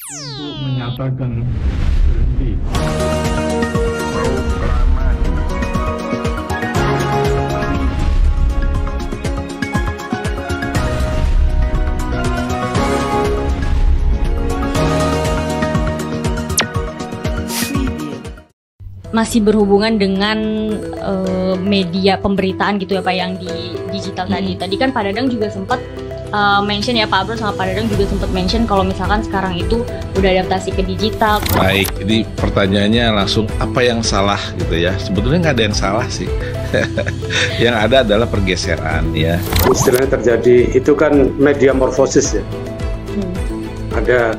untuk menyatakan berhenti. Masih berhubungan dengan media pemberitaan gitu ya Pak, yang di digital tadi. Tadi kan Pak Dadang juga sempat mention ya, Pak Abro sama Pak Dadang juga sempat mention kalau misalkan sekarang itu udah adaptasi ke digital. Baik, ini pertanyaannya langsung apa yang salah gitu ya. Sebetulnya nggak ada yang salah sih. Yang ada adalah pergeseran ya. Istilahnya terjadi itu kan media morfosis ya. Ada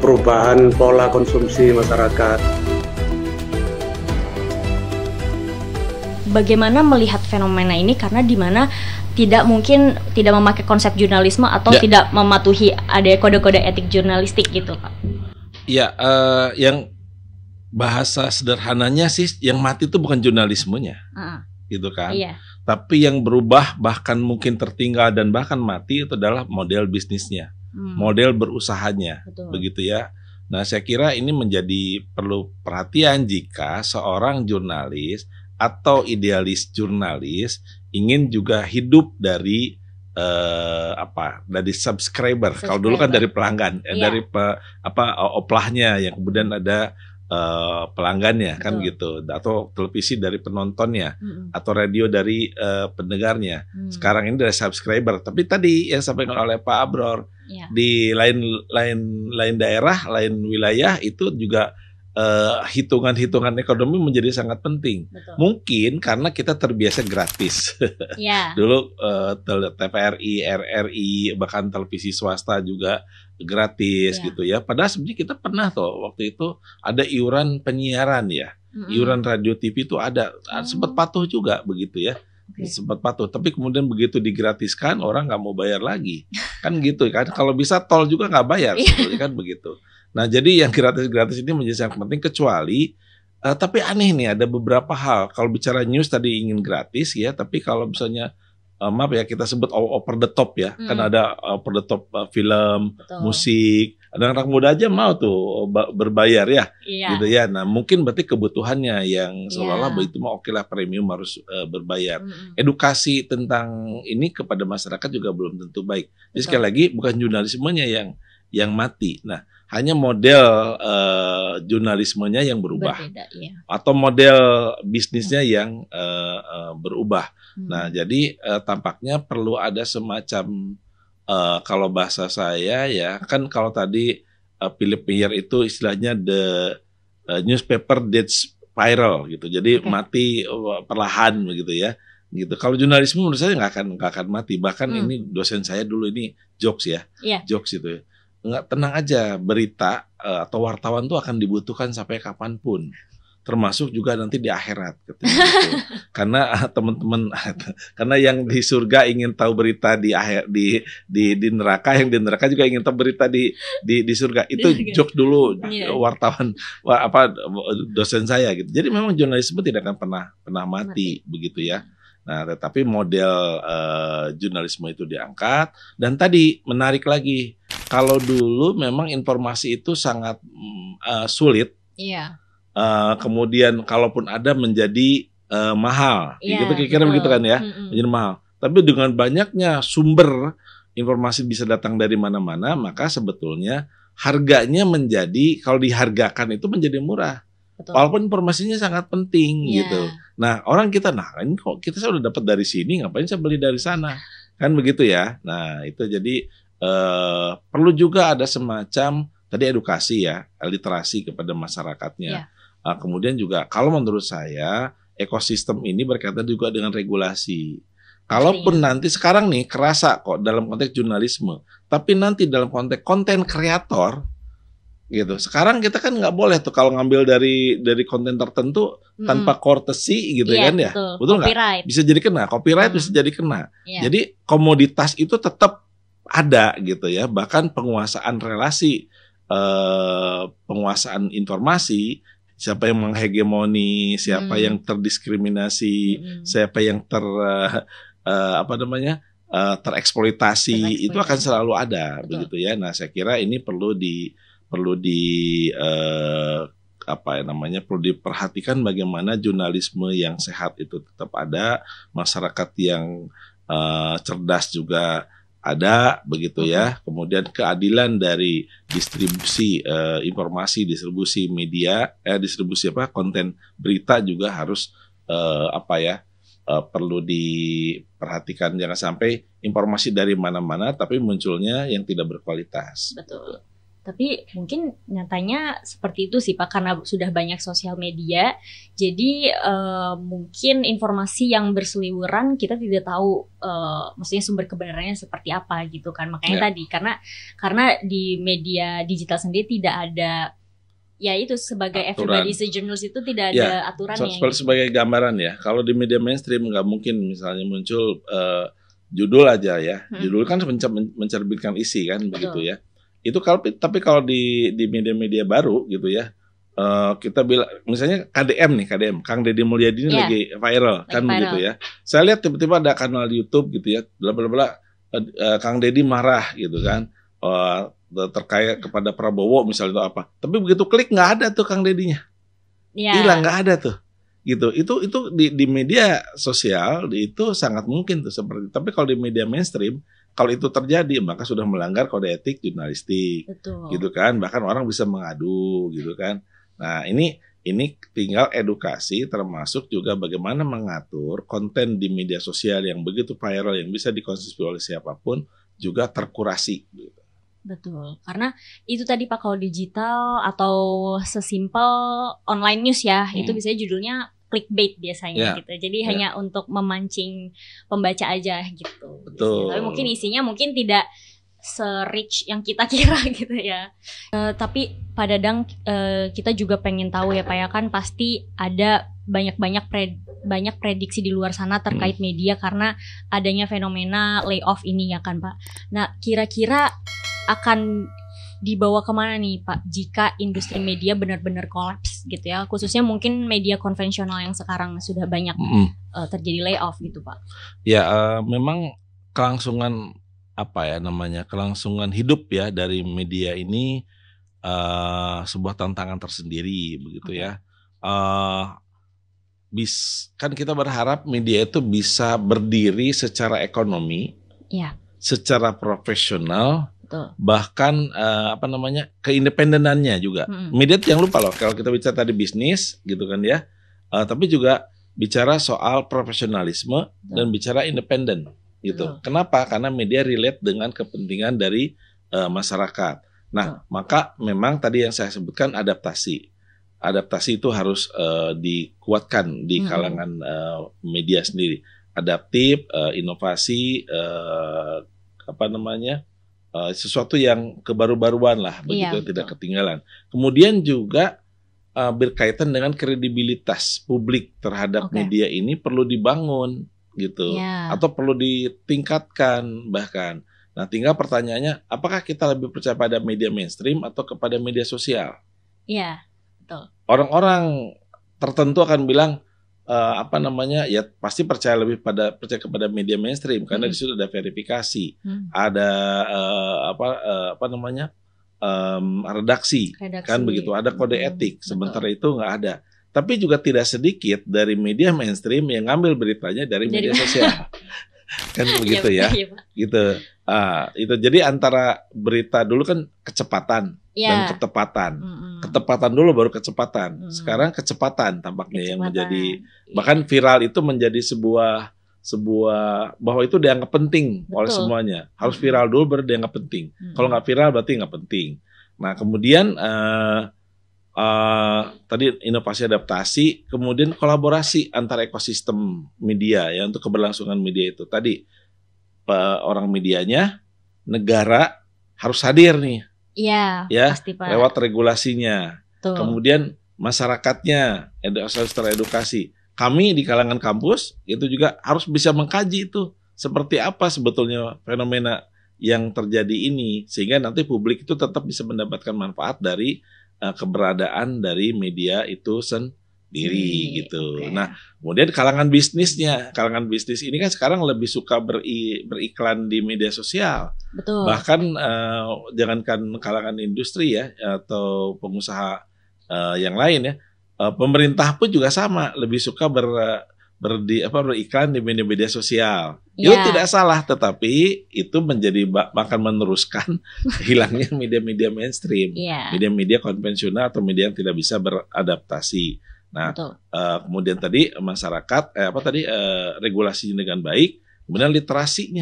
perubahan pola konsumsi masyarakat. Bagaimana melihat fenomena ini, karena di mana tidak mungkin tidak memakai konsep jurnalisme atau tidak mematuhi ada kode-kode etik jurnalistik gitu Pak. Ya, yang bahasa sederhananya sih yang mati itu bukan jurnalismenya, gitu kan. Iya. Tapi yang berubah bahkan mungkin tertinggal dan bahkan mati itu adalah model bisnisnya, model berusahanya, begitu ya. Nah, saya kira ini menjadi perlu perhatian jika seorang jurnalis atau idealis jurnalis ingin juga hidup dari dari subscriber. Kalau dulu kan dari pelanggan, dari oplahnya yang kemudian ada pelanggannya. Betul. Kan gitu, atau televisi dari penontonnya, atau radio dari pendengarnya. Sekarang ini dari subscriber. Tapi tadi yang disampaikan oleh Pak Abror, di lain daerah, lain wilayah itu juga hitungan-hitungan ekonomi menjadi sangat penting. Betul. Mungkin karena kita terbiasa gratis. Dulu TVRI, RRI, bahkan televisi swasta juga gratis gitu ya. Padahal sebenarnya kita pernah waktu itu ada iuran penyiaran ya. Iuran radio TV itu ada, sempat patuh juga begitu ya. Sempat patuh, tapi kemudian begitu digratiskan orang nggak mau bayar lagi. Kan gitu kan. Kalau bisa tol juga nggak bayar sebetulnya kan begitu. Nah, jadi yang gratis-gratis ini menjadi sangat penting, kecuali tapi aneh nih, ada beberapa hal. Kalau bicara news tadi ingin gratis ya, tapi kalau misalnya maaf ya, kita sebut over the top ya, kan ada over the top film, musik, ada anak muda aja mau tuh berbayar ya, gitu ya. Nah, mungkin berarti kebutuhannya yang seolah-olah itu mau oke lah, premium harus berbayar. Edukasi tentang ini kepada masyarakat juga belum tentu baik. Jadi sekali lagi bukan jurnalismenya yang mati. Nah, hanya model jurnalismenya yang berubah. Berbeda, atau model bisnisnya yang berubah. Nah, jadi tampaknya perlu ada semacam kalau bahasa saya ya, kan kalau tadi Philip Meyer itu istilahnya the newspaper deads viral gitu. Jadi mati perlahan begitu ya. Gitu. Kalau jurnalisme menurut saya nggak akan mati. Bahkan ini dosen saya dulu ini jokes ya. Jokes itu ya. Nggak, tenang aja, berita atau wartawan tuh akan dibutuhkan sampai kapanpun, termasuk juga nanti di akhirat gitu. Karena teman-teman, karena yang di surga ingin tahu berita di neraka, yang di neraka juga ingin tahu berita di surga. Itu joke dulu wartawan dosen saya gitu. Jadi memang jurnalisme tidak akan pernah mati begitu ya. Nah, tetapi model jurnalisme itu diangkat, dan tadi menarik lagi. Kalau dulu memang informasi itu sangat sulit. Kemudian kalaupun ada menjadi mahal. Gitu kira-kira begitu kan ya, menjadi mahal. Tapi dengan banyaknya sumber informasi bisa datang dari mana-mana, maka sebetulnya harganya menjadi, kalau dihargakan itu menjadi murah. Walaupun informasinya sangat penting gitu. Nah, orang kita, ini kok kita sudah dapat dari sini, ngapain saya beli dari sana? Kan begitu ya. Nah, itu jadi perlu juga ada semacam tadi edukasi ya, literasi kepada masyarakatnya. Kemudian juga kalau menurut saya ekosistem ini berkaitan juga dengan regulasi. Kalaupun nanti sekarang nih kerasa kok dalam konteks jurnalisme, tapi nanti dalam konteks konten kreator gitu. Sekarang kita kan nggak boleh tuh kalau ngambil dari konten tertentu tanpa courtesy gitu kan ya. Betul nggak? Bisa jadi kena copyright, bisa jadi kena. Jadi komoditas itu tetap ada gitu ya. Bahkan penguasaan relasi, penguasaan informasi, siapa yang menghegemoni, siapa yang terdiskriminasi, siapa yang tereksploitasi, itu akan selalu ada begitu ya. Nah, saya kira ini perlu perlu perlu diperhatikan bagaimana jurnalisme yang sehat itu tetap ada, masyarakat yang cerdas juga ada, begitu ya. Kemudian keadilan dari distribusi informasi, distribusi media, konten berita juga harus perlu diperhatikan. Jangan sampai informasi dari mana-mana tapi munculnya yang tidak berkualitas. Betul. Tapi mungkin nyatanya seperti itu sih Pak, karena sudah banyak sosial media, jadi mungkin informasi yang berseliweran kita tidak tahu, maksudnya sumber kebenarannya seperti apa gitu kan. Makanya tadi karena di media digital sendiri tidak ada, ya itu sebagai aturan. Everybody is a journalist itu tidak ada aturannya. Sebagai gambaran ya, kalau di media mainstream nggak mungkin misalnya muncul judul aja ya, judul kan mencerminkan isi kan. Betul. Begitu ya. Itu tapi kalau di media-media baru gitu ya, kita bilang misalnya KDM Kang Deddy Mulyadi ini lagi viral kan begitu ya. Saya lihat tiba-tiba ada kanal YouTube gitu ya, Kang Deddy marah gitu kan, terkait kepada Prabowo misalnya itu apa. Tapi begitu klik nggak ada tuh Kang Deddy-nya, hilang, nggak ada tuh gitu. Itu di media sosial itu sangat mungkin tuh seperti. Tapi kalau di media mainstream, kalau itu terjadi maka sudah melanggar kode etik jurnalistik. Betul. Gitu kan, bahkan orang bisa mengadu gitu kan. Nah ini tinggal edukasi, termasuk juga bagaimana mengatur konten di media sosial yang begitu viral, yang bisa dikonsumsi oleh siapapun, juga terkurasi gitu. Betul, karena itu tadi Pak, kalau digital atau sesimpel online news ya, itu biasanya judulnya clickbait biasanya gitu. Jadi hanya untuk memancing pembaca aja gitu. Betul. Tapi mungkin isinya mungkin tidak se-rich yang kita kira gitu ya. Tapi Pak Dadang, kita juga pengen tahu ya Pak ya, kan pasti ada banyak prediksi di luar sana terkait media karena adanya fenomena layoff ini ya kan Pak. Nah, kira-kira akan dibawa kemana nih Pak jika industri media benar-benar kolaps gitu ya, khususnya mungkin media konvensional yang sekarang sudah banyak terjadi layoff gitu Pak? Ya memang kelangsungan kelangsungan hidup ya dari media ini sebuah tantangan tersendiri begitu ya. Kan kita berharap media itu bisa berdiri secara ekonomi, secara profesional. Betul. Bahkan keindependenannya juga. Media jangan lupa loh, kalau kita bicara tadi bisnis gitu kan ya, tapi juga bicara soal profesionalisme dan bicara independen gitu. Kenapa? Karena media relate dengan kepentingan dari masyarakat. Nah, maka memang tadi yang saya sebutkan adaptasi itu harus dikuatkan di kalangan media sendiri. Adaptif, inovasi, sesuatu yang kebaru-baruan lah begitu, tidak ketinggalan. Kemudian juga berkaitan dengan kredibilitas publik terhadap media ini perlu dibangun gitu, atau perlu ditingkatkan bahkan. Nah, tinggal pertanyaannya, apakah kita lebih percaya pada media mainstream atau kepada media sosial? Iya, betul. Orang-orang tertentu akan bilang ya pasti percaya kepada media mainstream karena di situ ada verifikasi, ada redaksi kan begitu, ada kode etik. Sementara itu nggak ada. Tapi juga tidak sedikit dari media mainstream yang ngambil beritanya dari media sosial. Kan begitu ya. Gitu. Itu jadi antara berita dulu kan kecepatan dan ketepatan. Ketepatan dulu baru kecepatan. Sekarang kecepatan tampaknya yang menjadi, bahkan viral itu menjadi sebuah bahwa itu dianggap penting oleh semuanya. Harus viral dulu baru dianggap penting. Kalau nggak viral berarti nggak penting. Nah, kemudian tadi inovasi adaptasi, kemudian kolaborasi antara ekosistem media ya untuk keberlangsungan media itu. Tadi orang medianya, negara harus hadir nih. Iya, pasti Pak. Lewat regulasinya. Kemudian masyarakatnya harus teredukasi. Kami di kalangan kampus itu juga harus bisa mengkaji itu seperti apa sebetulnya fenomena yang terjadi ini, sehingga nanti publik itu tetap bisa mendapatkan manfaat dari keberadaan dari media itu diri gitu. Nah, kemudian kalangan bisnis ini kan sekarang lebih suka beriklan di media sosial. Betul. Bahkan jangankan kalangan industri ya atau pengusaha yang lain ya, pemerintah pun juga sama, lebih suka beriklan di media sosial. Itu tidak salah, tetapi itu akan meneruskan hilangnya media-media mainstream, media-media konvensional atau media yang tidak bisa beradaptasi. Nah, kemudian tadi masyarakat, regulasinya dengan baik, kemudian literasi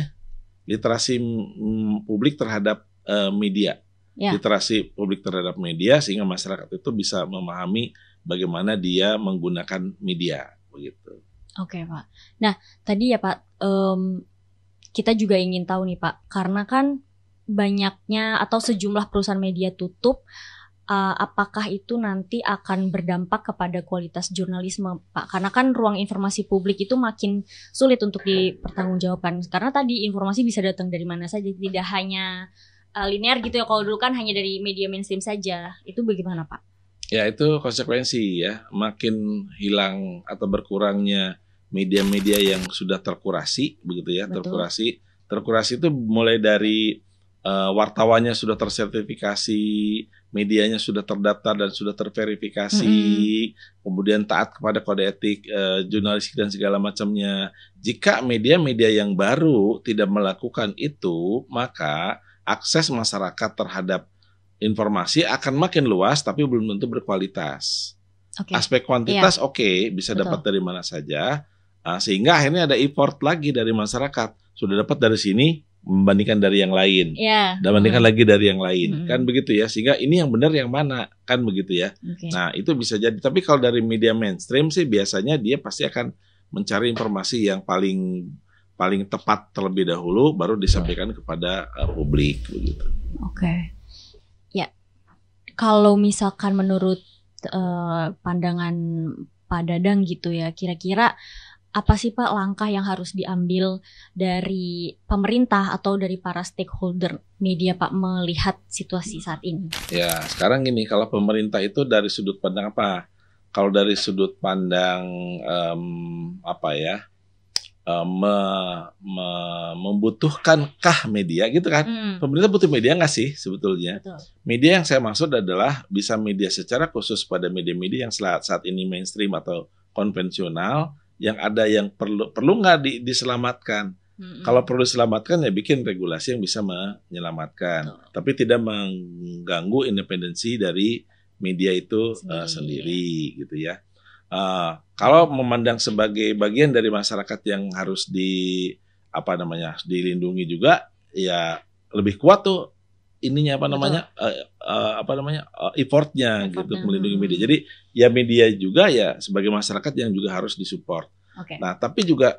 publik terhadap media, literasi publik terhadap media sehingga masyarakat itu bisa memahami bagaimana dia menggunakan media, begitu. Oke, Pak. Nah, tadi ya Pak, kita juga ingin tahu nih Pak, karena kan banyaknya atau sejumlah perusahaan media tutup. Apakah itu nanti akan berdampak kepada kualitas jurnalisme, Pak? Karena kan ruang informasi publik itu makin sulit untuk dipertanggungjawabkan. Karena tadi informasi bisa datang dari mana saja, tidak hanya linear gitu ya. Kalau dulu kan hanya dari media mainstream saja. Itu bagaimana, Pak? Ya, itu konsekuensi ya. Makin hilang atau berkurangnya media-media yang sudah terkurasi, begitu ya. Betul. Terkurasi itu mulai dari wartawannya sudah tersertifikasi, medianya sudah terdaftar dan sudah terverifikasi, kemudian taat kepada kode etik jurnalistik dan segala macamnya. Jika media-media yang baru tidak melakukan itu, maka akses masyarakat terhadap informasi akan makin luas, tapi belum tentu berkualitas. Aspek kuantitas bisa dapat dari mana saja, sehingga akhirnya ada effort lagi dari masyarakat. Sudah dapat dari sini, membandingkan dari yang lain, membandingkan lagi dari yang lain, kan begitu ya, sehingga ini yang benar yang mana, kan begitu ya. Nah, itu bisa jadi, tapi kalau dari media mainstream sih biasanya dia pasti akan mencari informasi yang paling tepat terlebih dahulu, baru disampaikan kepada publik, begitu. Ya, kalau misalkan menurut pandangan Pak Dadang gitu ya, kira-kira apa sih Pak langkah yang harus diambil dari pemerintah atau dari para stakeholder media Pak melihat situasi saat ini? Ya, sekarang gini, kalau pemerintah itu dari sudut pandang apa? Kalau dari sudut pandang membutuhkankah media gitu kan? Pemerintah butuh media nggak sih sebetulnya? Betul. Media yang saya maksud adalah bisa media secara khusus pada media-media yang saat ini mainstream atau konvensional, yang ada yang perlu nggak diselamatkan. Kalau perlu diselamatkan ya bikin regulasi yang bisa menyelamatkan, tapi tidak mengganggu independensi dari media itu sendiri gitu ya. Kalau memandang sebagai bagian dari masyarakat yang harus dilindungi juga, ya lebih kuat tuh ininya effortnya gitu melindungi media. Jadi ya media juga ya sebagai masyarakat yang juga harus disupport. Nah, tapi juga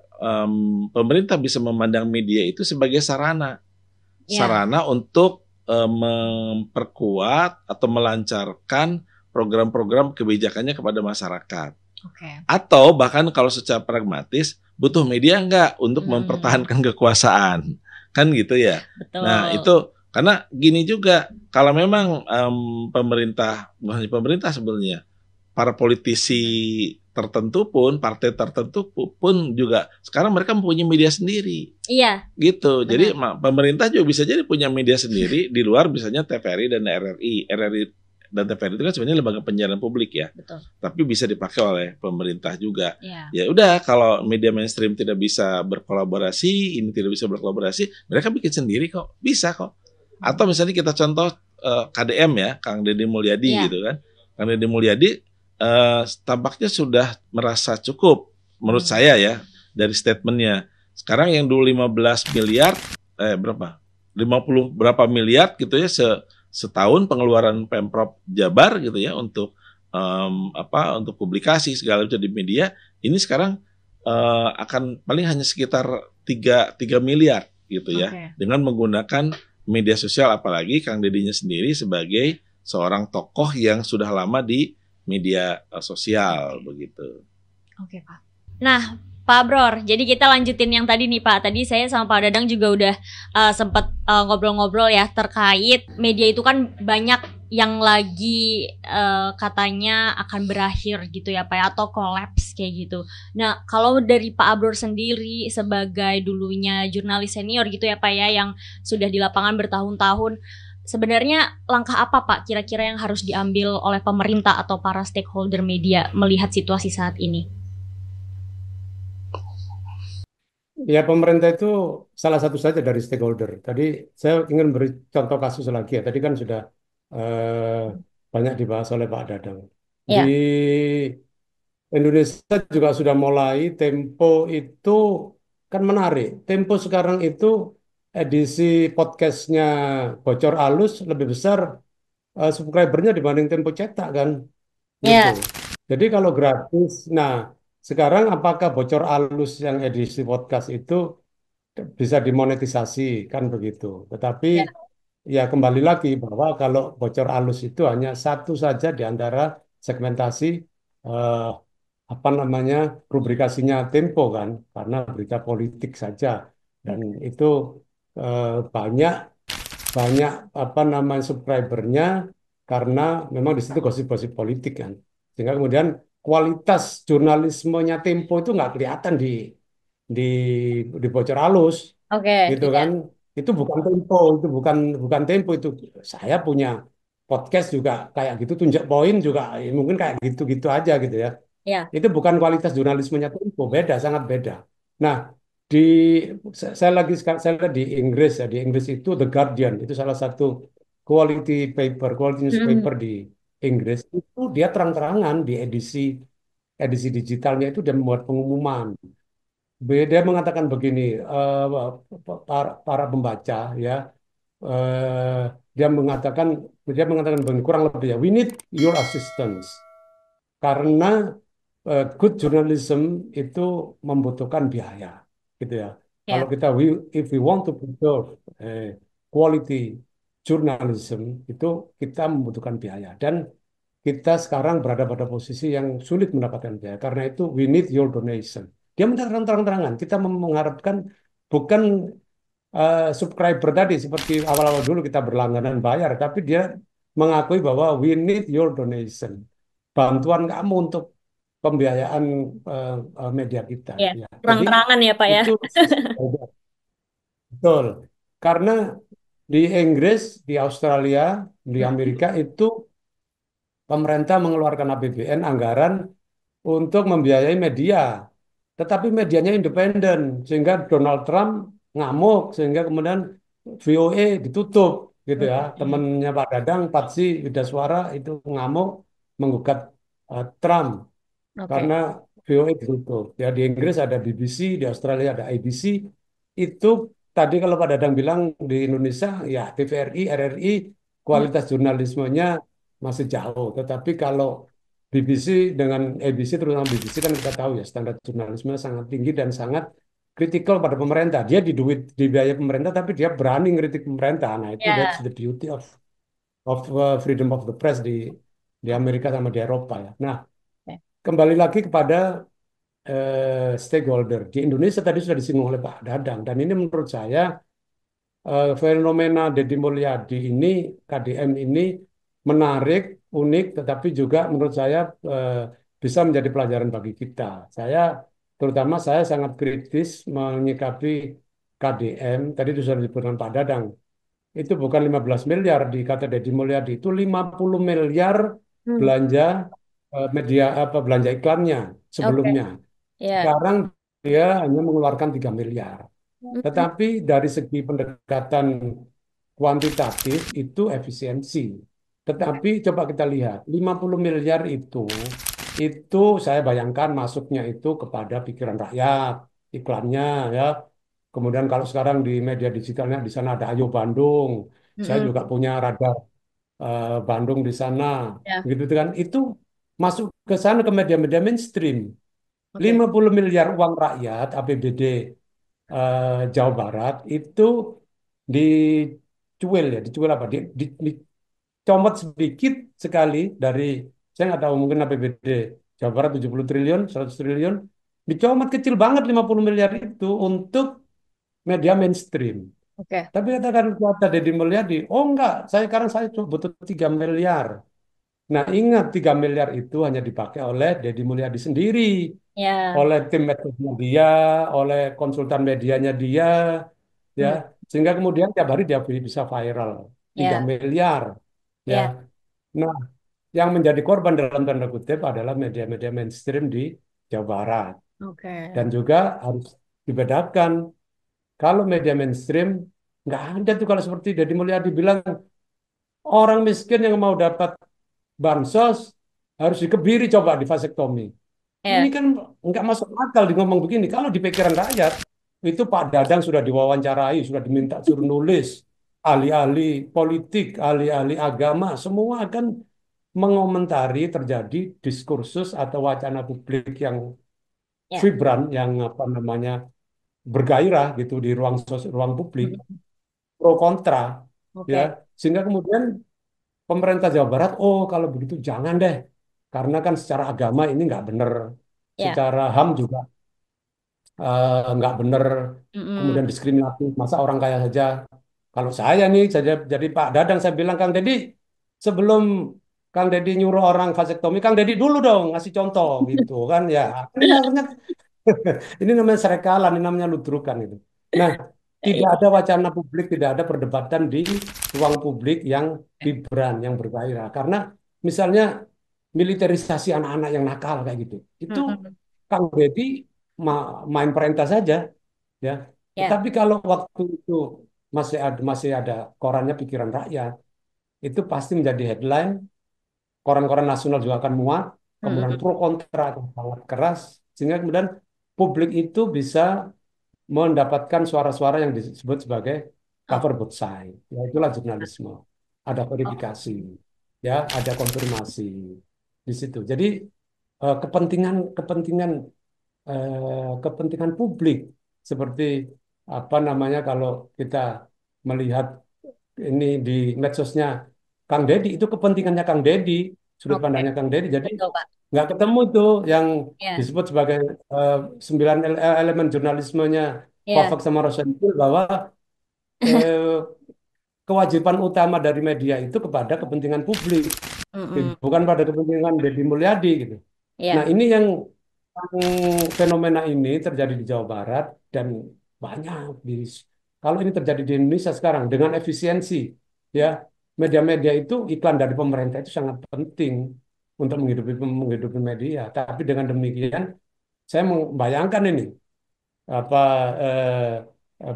pemerintah bisa memandang media itu sebagai sarana untuk memperkuat atau melancarkan program-program kebijakannya kepada masyarakat. Atau bahkan kalau secara pragmatis butuh media enggak untuk mempertahankan kekuasaan, kan gitu ya. Betul. Nah, itu karena gini juga, kalau memang bukan hanya pemerintah sebenarnya, para politisi tertentu pun, partai tertentu pun juga sekarang mereka mempunyai media sendiri. Iya. Gitu. Benar. Jadi pemerintah juga bisa jadi punya media sendiri di luar misalnya TVRI dan RRI. RRI dan TVRI itu kan sebenarnya lembaga penyiaran publik ya. Betul. Tapi bisa dipakai oleh pemerintah juga. Iya. Ya udah, kalau media mainstream tidak bisa berkolaborasi, ini tidak bisa berkolaborasi, mereka bikin sendiri kok. Bisa kok. Atau misalnya kita contoh KDM ya, Kang Deddy Mulyadi gitu kan. Kang Deddy Mulyadi tampaknya sudah merasa cukup menurut saya ya dari statementnya. Sekarang yang dulu 15 miliar, 50 berapa miliar gitu ya setahun pengeluaran Pemprov Jabar gitu ya untuk untuk publikasi segala macam di media, ini sekarang akan paling hanya sekitar 3 miliar gitu ya, dengan menggunakan media sosial, apalagi Kang Dedinya sendiri sebagai seorang tokoh yang sudah lama di media sosial begitu. Oke Pak. Nah Pak Bror, jadi kita lanjutin yang tadi nih Pak. Tadi saya sama Pak Dadang juga udah sempat ngobrol-ngobrol ya terkait media itu kan banyak yang lagi katanya akan berakhir gitu ya Pak ya, atau collapse kayak gitu. Nah, kalau dari Pak Abror sendiri sebagai dulunya jurnalis senior gitu ya Pak ya, yang sudah di lapangan bertahun-tahun, sebenarnya langkah apa Pak kira-kira yang harus diambil oleh pemerintah atau para stakeholder media melihat situasi saat ini? Ya, pemerintah itu salah satu saja dari stakeholder. Tadi saya ingin beri contoh kasus lagi ya. Tadi kan sudah eh, banyak dibahas oleh Pak Dadang. Di Ya. Indonesia juga sudah mulai. Tempo itu kan menarik. Tempo sekarang itu edisi podcastnya Bocor Alus lebih besar subscribernya dibanding Tempo cetak kan, gitu. Ya. Jadi kalau gratis, nah sekarang apakah Bocor Alus yang edisi podcast itu bisa dimonetisasi kan begitu. Tetapi Ya. ya kembali lagi bahwa kalau bocor alus itu hanya satu saja di antara segmentasi eh, apa namanya rubrikasinya Tempo kan, karena berita politik saja dan itu eh, banyak banyak apa namanya subscribernya karena memang di situ gosip-gosip politik kan, sehingga kemudian kualitas jurnalismenya Tempo itu nggak kelihatan di di bocor alus Oke, gitu iya. kan. Itu bukan Tempo, itu bukan Tempo. Itu saya punya podcast juga kayak gitu, tunjuk poin juga mungkin kayak gitu-gitu aja gitu ya. Ya. Itu bukan kualitas jurnalismenya Tempo, beda, sangat beda. Nah, di saya lihat di Inggris ya, di Inggris itu The Guardian itu salah satu quality Hmm. newspaper di Inggris, itu dia terang-terangan di edisi edisi digitalnya itu dia membuat pengumuman. Dia mengatakan begini, para pembaca ya, eh, dia mengatakan dia mengatakan begini, kurang lebih ya, we need your assistance karena good journalism itu membutuhkan biaya, gitu ya. Kalau Ya. kita if we want to preserve eh, quality journalism itu kita membutuhkan biaya dan kita sekarang berada pada posisi yang sulit mendapatkan biaya. Karena itu we need your donation. Dia menyatakan terang-terangan kita mengharapkan bukan subscriber tadi seperti awal-awal dulu kita berlangganan bayar, tapi dia mengakui bahwa we need your donation, bantuan kamu untuk pembiayaan media kita. Ya. Ya. Jadi Terang-terangan ya Pak ya. itu betul. Karena di Inggris, di Australia, di Amerika itu pemerintah mengeluarkan APBN anggaran untuk membiayai media, tetapi medianya independen, sehingga Donald Trump ngamuk, sehingga kemudian VOA ditutup, gitu ya. Hmm. Temannya Pak Dadang, Patsi Widaswara itu ngamuk menggugat Trump Oke. karena VOA ditutup. Ya di Inggris ada BBC, di Australia ada ABC. Itu tadi kalau Pak Dadang bilang di Indonesia ya TVRI, RRI Hmm. kualitas jurnalismenya masih jauh. Tetapi kalau BBC dengan ABC terutama BBC kan kita tahu ya standar jurnalisme sangat tinggi dan sangat kritikal pada pemerintah. Dia dibiayai pemerintah tapi dia berani ngeritik pemerintah. Nah, itu that's Ya. the beauty of freedom of the press di Amerika sama di Eropa ya. Nah, Oke. kembali lagi kepada stakeholder. Di Indonesia tadi sudah disinggung oleh Pak Dadang, dan ini menurut saya fenomena Deddy Mulyadi ini, KDM ini menarik, unik, tetapi juga menurut saya eh, bisa menjadi pelajaran bagi kita. Terutama saya sangat kritis menyikapi KDM, tadi itu sudah disebutkan Pak Dadang, itu bukan 15 miliar di kata Deddy Mulyadi, itu 50 miliar Hmm. belanja media apa belanja iklannya Oke. sebelumnya. Ya. Sekarang dia hanya mengeluarkan 3 miliar. Hmm. Tetapi dari segi pendekatan kuantitatif itu efisiensi. Tetapi coba kita lihat, 50 miliar itu saya bayangkan masuknya itu kepada pikiran rakyat, iklannya ya. Kemudian kalau sekarang di media digitalnya di sana ada Ayo Bandung, saya Hmm. juga punya radar Bandung di sana, Ya. gitu kan. Itu masuk ke sana ke media-media mainstream. Oke. 50 miliar uang rakyat APBD Jawa Barat itu dicuil ya, dicuil apa? Dicomot sedikit sekali dari saya nggak tahu mungkin APBD Jawa Barat 70 triliun, 100 triliun, dicomot kecil banget 50 miliar itu untuk media mainstream. Oke. Tapi katakan kata Deddy Mulyadi, oh enggak, sekarang saya cuma butuh 3 miliar. Nah ingat 3 miliar itu hanya dipakai oleh Deddy Mulyadi sendiri, Ya. oleh tim medisnya dia, oleh konsultan medianya dia, ya, Hmm. sehingga kemudian tiap hari dia bisa viral 3 Ya. miliar, ya. Ya. Nah, yang menjadi korban dalam tanda kutip adalah media-media mainstream di Jawa Barat. Oke. Dan juga harus dibedakan, kalau media mainstream nggak ada tuh kalau seperti Deddy Mulyadi bilang orang miskin yang mau dapat bansos harus dikebiri coba di vasektomi. Ini Ya. kan nggak masuk akal di ngomong begini. Kalau di pikiran rakyat itu Pak Dadang sudah diwawancarai, sudah diminta suruh nulis, ahli-ahli politik, ahli-ahli agama, semua akan mengomentari terjadi diskursus atau wacana publik yang Ya. vibran, yang apa namanya bergairah gitu di ruang publik, Hmm. pro kontra, ya, Oke. sehingga kemudian pemerintah Jawa Barat, oh kalau begitu jangan deh, karena kan secara agama ini nggak benar, Ya. secara HAM juga nggak benar, Mm-mm. kemudian diskriminatif, masa orang kaya saja. Kalau saya nih, saya jadi Pak Dadang, saya bilang Kang Deddy, sebelum Kang Deddy nyuruh orang vasektomi, Kang Deddy dulu dong ngasih contoh gitu kan ya. Ini akhirnya ini namanya serekalan, ini namanya ludrukan itu. Nah, tidak Iya. ada wacana publik, tidak ada perdebatan di ruang publik yang vibran, yang bergairah. Karena misalnya militerisasi anak-anak yang nakal kayak gitu, itu Mm-mm. Kang Deddy main perintah saja, ya. Ya. Tetapi kalau waktu itu masih ada korannya Pikiran Rakyat, itu pasti menjadi headline, koran-koran nasional juga akan muat, kemudian Mm-mm. pro kontra akan sangat keras, sehingga kemudian publik itu bisa mendapatkan suara-suara yang disebut sebagai Oh. cover both side. Ya, itulah jurnalisme. Ada Oh. verifikasi, ya, ada konfirmasi di situ. Jadi kepentingan kepentingan kepentingan publik seperti apa namanya kalau kita melihat ini di medsosnya Kang Deddy, itu kepentingannya Kang Deddy, sudut Oke. pandangnya Kang Deddy. Jadi Betul, Pak. nggak ketemu itu yang Ya. disebut sebagai eh, 9 elemen jurnalismenya Ya. Wafak sama Rosenthal, bahwa eh, kewajiban utama dari media itu kepada kepentingan publik, Mm-mm. bukan pada kepentingan Deddy Mulyadi gitu. Nah, Ya. ini yang fenomena ini terjadi di Jawa Barat dan banyak kalau ini terjadi di Indonesia sekarang dengan efisiensi, ya, media-media itu iklan dari pemerintah itu sangat penting untuk menghidupi media. Tapi dengan demikian saya membayangkan ini apa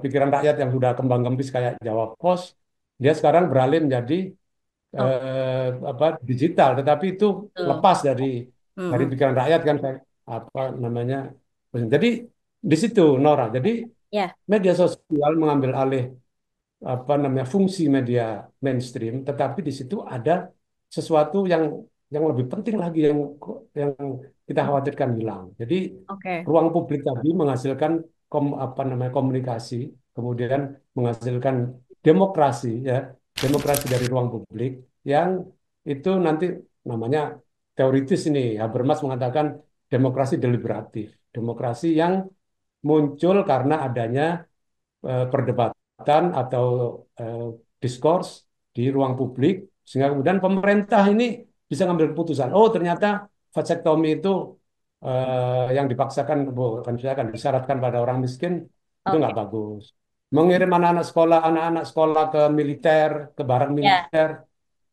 pikiran rakyat yang sudah kembang kempis kayak Jawa Pos, dia sekarang beralih menjadi Oh. apa digital, tetapi itu Betul. lepas dari Mm-mm. pikiran rakyat kan kayak apa namanya. Jadi di situ Nora. Jadi Ya. media sosial mengambil alih apa namanya fungsi media mainstream, tetapi di situ ada sesuatu yang lebih penting lagi yang kita khawatirkan hilang. Jadi Oke. ruang publik tadi menghasilkan apa namanya komunikasi, kemudian menghasilkan demokrasi, ya, demokrasi dari ruang publik yang itu nanti namanya teoritis ini. Habermas mengatakan demokrasi deliberatif, demokrasi yang muncul karena adanya perdebatan atau eh, diskurs di ruang publik, sehingga kemudian pemerintah ini bisa ngambil keputusan. Oh, ternyata vasektomi itu yang dipaksakan, bukan dipaksakan, disyaratkan pada orang miskin itu Oke. nggak bagus. Mengirim anak-anak sekolah ke militer, ke barak Ya. militer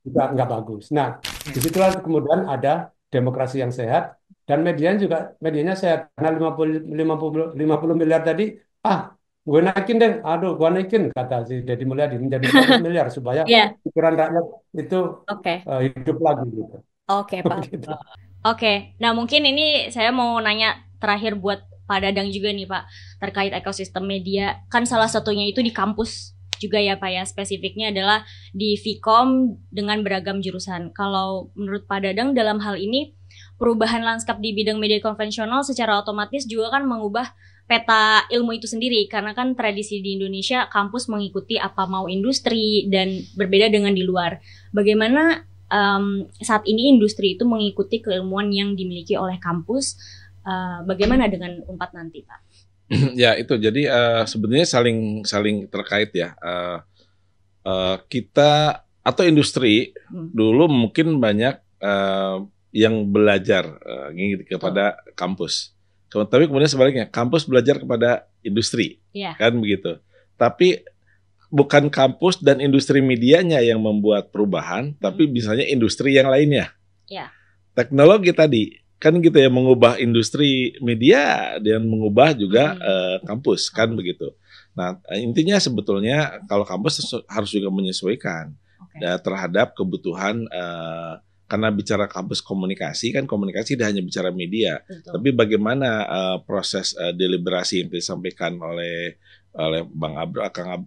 juga nggak bagus. Nah, disitulah kemudian ada demokrasi yang sehat dan medianya sehat. Karena 50 miliar tadi, ah, gue naikin deh, aduh, gue naikin kata si Deddy Mulyadi menjadi 100 miliar supaya Ya. pikiran rakyat itu Oke. hidup lagi gitu. Oke, Pak. Gitu. Oke, nah mungkin ini saya mau nanya terakhir buat Pak Dadang juga nih Pak, terkait ekosistem media. Kan salah satunya itu di kampus juga ya Pak ya, spesifiknya adalah di Vkom dengan beragam jurusan. Kalau menurut Pak Dadang dalam hal ini, perubahan lanskap di bidang media konvensional secara otomatis juga kan mengubah peta ilmu itu sendiri. Karena kan tradisi di Indonesia, kampus mengikuti apa mau industri dan berbeda dengan di luar. Bagaimana saat ini industri itu mengikuti keilmuan yang dimiliki oleh kampus. Bagaimana dengan Unpad nanti, Pak? Ya itu jadi sebenarnya saling terkait ya. Kita atau industri dulu mungkin banyak yang belajar kepada kampus. Tapi kemudian sebaliknya, kampus belajar kepada industri, kan begitu. Tapi bukan kampus dan industri medianya yang membuat perubahan, tapi misalnya industri yang lainnya. Teknologi tadi, kan gitu ya, mengubah industri media dan mengubah juga kampus, kan begitu. Nah, intinya sebetulnya kalau kampus harus juga menyesuaikan terhadap kebutuhan. Karena bicara kampus komunikasi, kan komunikasi tidak hanya bicara media, tapi bagaimana proses deliberasi yang disampaikan oleh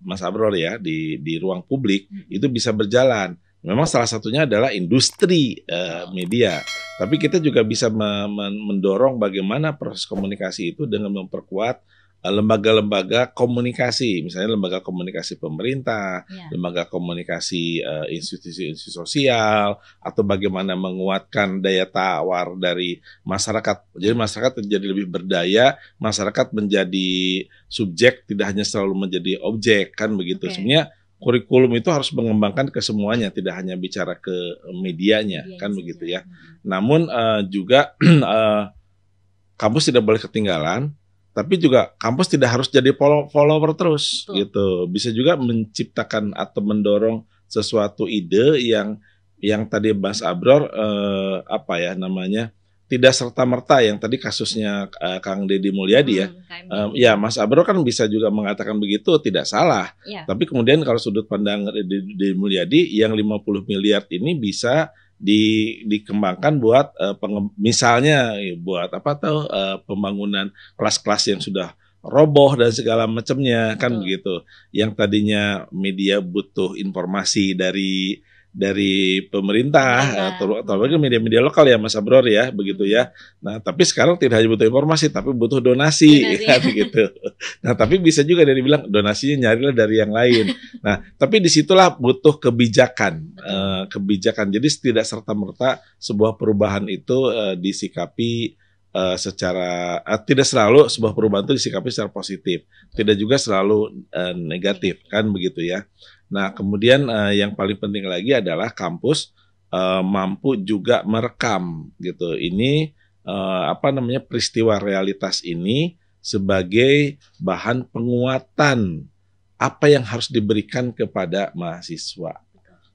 Mas Abror ya di ruang publik itu bisa berjalan. Memang salah satunya adalah industri media, tapi kita juga bisa mendorong bagaimana proses komunikasi itu dengan memperkuat lembaga-lembaga komunikasi, misalnya lembaga komunikasi pemerintah, lembaga komunikasi institusi-institusi sosial, atau bagaimana menguatkan daya tawar dari masyarakat. Jadi masyarakat menjadi lebih berdaya, masyarakat menjadi subjek, tidak hanya selalu menjadi objek, kan begitu. Sebenarnya kurikulum itu harus mengembangkan ke semuanya, tidak hanya bicara ke medianya, kan begitu ya. Namun juga kampus tidak boleh ketinggalan. Tapi juga kampus tidak harus jadi follower terus gitu. Bisa juga menciptakan atau mendorong sesuatu ide yang tadi Mas Abror tidak serta-merta yang tadi kasusnya Kang Deddy Mulyadi ya Mas Abror kan bisa juga mengatakan begitu, tidak salah. Tapi kemudian kalau sudut pandang Deddy Mulyadi, yang 50 miliar ini bisa dikembangkan buat misalnya buat pembangunan kelas-kelas yang sudah roboh dan segala macamnya, kan begitu. Yang tadinya media butuh informasi dari pemerintah atau media-media lokal ya Mas Abror ya, begitu ya. Nah, tapi sekarang tidak hanya butuh informasi tapi butuh donasi. Ya, begitu. Nah, tapi bisa juga dari bilang donasinya nyarilah dari yang lain. Nah, tapi disitulah butuh kebijakan. Kebijakan. Jadi tidak serta-merta sebuah perubahan itu disikapi tidak selalu sebuah perubahan itu disikapi secara positif, tidak juga selalu negatif, kan begitu ya. Nah, kemudian yang paling penting lagi adalah kampus mampu juga merekam gitu. Ini peristiwa realitas ini sebagai bahan penguatan apa yang harus diberikan kepada mahasiswa.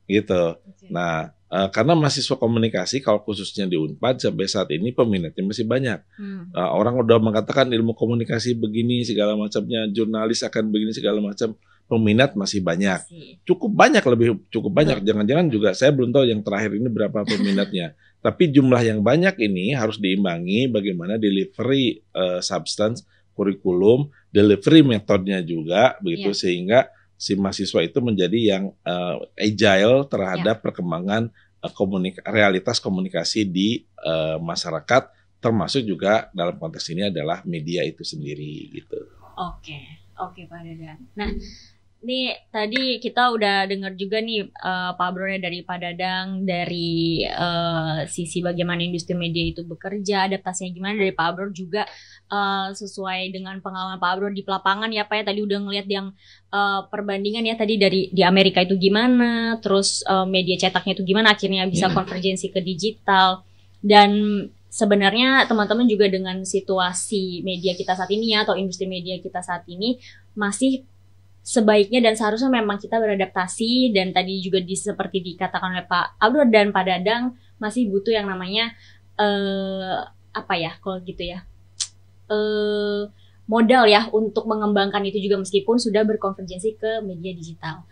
Gitu. Nah, karena mahasiswa komunikasi kalau khususnya di Unpad sampai saat ini peminatnya masih banyak. Orang udah mengatakan ilmu komunikasi begini segala macamnya, jurnalis akan begini segala macam. Peminat masih banyak, cukup banyak. Jangan-jangan juga saya belum tahu yang terakhir ini berapa peminatnya. Tapi jumlah yang banyak ini harus diimbangi bagaimana delivery substance, kurikulum, delivery metodenya juga begitu sehingga si mahasiswa itu menjadi yang agile terhadap perkembangan realitas komunikasi di masyarakat, termasuk juga dalam konteks ini adalah media itu sendiri gitu. Oke Pak Dadan. Nah, ini tadi kita udah dengar juga nih Pak Abrornya dari Pak Dadang, dari sisi bagaimana industri media itu bekerja, adaptasinya gimana dari Pak Abror juga sesuai dengan pengalaman Pak Abror di lapangan ya Pak ya, tadi udah ngeliat yang perbandingan ya tadi dari di Amerika itu gimana, terus media cetaknya itu gimana akhirnya bisa konvergensi ke digital. Dan sebenarnya teman-teman juga dengan situasi media kita saat ini ya, atau industri media kita saat ini masih sebaiknya dan seharusnya memang kita beradaptasi, dan tadi juga seperti dikatakan oleh Pak Abror dan Pak Dadang masih butuh yang namanya modal ya untuk mengembangkan itu juga meskipun sudah berkonvergensi ke media digital.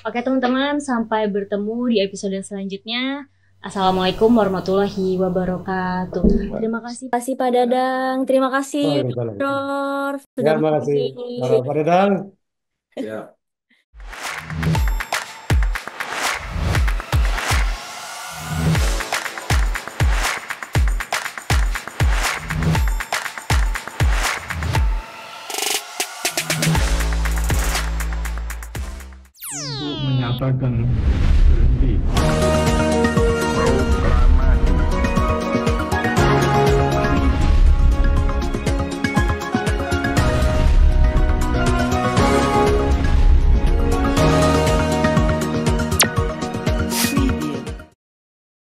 Oke teman-teman, sampai bertemu di episode selanjutnya. Assalamualaikum warahmatullahi wabarakatuh. Terima kasih Pak Dadang, terima kasih Dr. Terima kasih Pak Dadang. Ya. Untuk menyatakan berhenti.